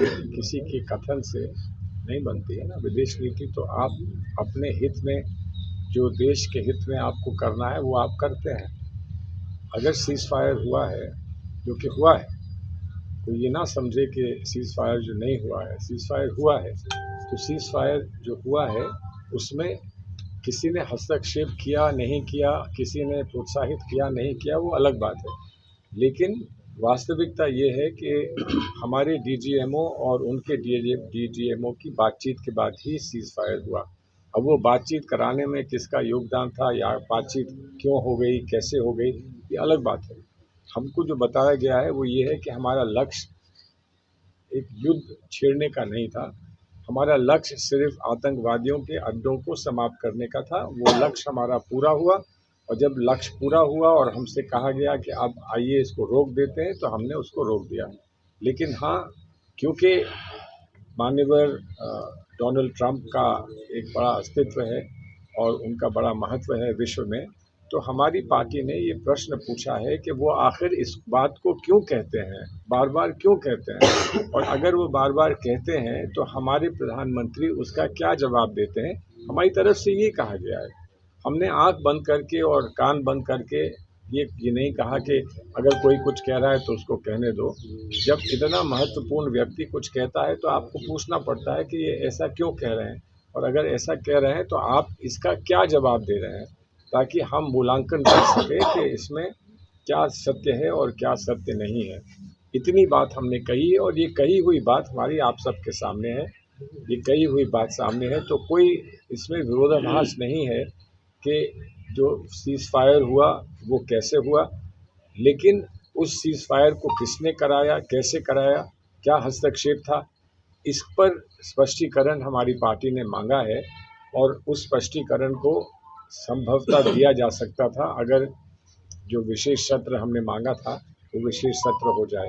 किसी के कथन से नहीं बनती है ना। विदेश नीति तो आप अपने हित में, जो देश के हित में आपको करना है वो आप करते हैं। अगर सीज़ फायर हुआ है, जो कि हुआ है, तो ये ना समझे कि सीज़ फायर जो नहीं हुआ है, सीज़ फायर हुआ है। तो सीज़ फायर जो हुआ है उसमें किसी ने हस्तक्षेप किया नहीं किया, किसी ने प्रोत्साहित किया नहीं किया, वो अलग बात है। लेकिन वास्तविकता ये है कि हमारे डीजीएमओ और उनके डीजीएमओ की बातचीत के बाद ही सीज़ फायर हुआ। अब वो बातचीत कराने में किसका योगदान था या बातचीत क्यों हो गई, कैसे हो गई, ये अलग बात है। हमको जो बताया गया है वो ये है कि हमारा लक्ष्य एक युद्ध छेड़ने का नहीं था। हमारा लक्ष्य सिर्फ आतंकवादियों के अड्डों को समाप्त करने का था। वो लक्ष्य हमारा पूरा हुआ, और जब लक्ष्य पूरा हुआ और हमसे कहा गया कि अब आइए इसको रोक देते हैं, तो हमने उसको रोक दिया। लेकिन हाँ, क्योंकि माननीय डोनाल्ड ट्रंप का एक बड़ा अस्तित्व है और उनका बड़ा महत्व है विश्व में, तो हमारी पार्टी ने ये प्रश्न पूछा है कि वो आखिर इस बात को क्यों कहते हैं, बार बार क्यों कहते हैं, और अगर वो बार बार कहते हैं तो हमारे प्रधानमंत्री उसका क्या जवाब देते हैं। हमारी तरफ से ये कहा गया है। हमने आंख बंद करके और कान बंद करके ये नहीं कहा कि अगर कोई कुछ कह रहा है तो उसको कहने दो। जब इतना महत्वपूर्ण व्यक्ति कुछ कहता है तो आपको पूछना पड़ता है कि ये ऐसा क्यों कह रहे हैं, और अगर ऐसा कह रहे हैं तो आप इसका क्या जवाब दे रहे हैं, ताकि हम मूल्यांकन कर सकें कि इसमें क्या सत्य है और क्या सत्य नहीं है। इतनी बात हमने कही है, और ये कही हुई बात हमारी आप सबके सामने है। ये कही हुई बात सामने है, तो कोई इसमें विरोधाभास नहीं है कि जो सीज़ फायर हुआ वो कैसे हुआ, लेकिन उस सीज़ फायर को किसने कराया, कैसे कराया, क्या हस्तक्षेप था, इस पर स्पष्टीकरण हमारी पार्टी ने मांगा है। और उस स्पष्टीकरण को संभवतः दिया जा सकता था अगर जो विशेष सत्र हमने मांगा था वो विशेष सत्र हो जाए।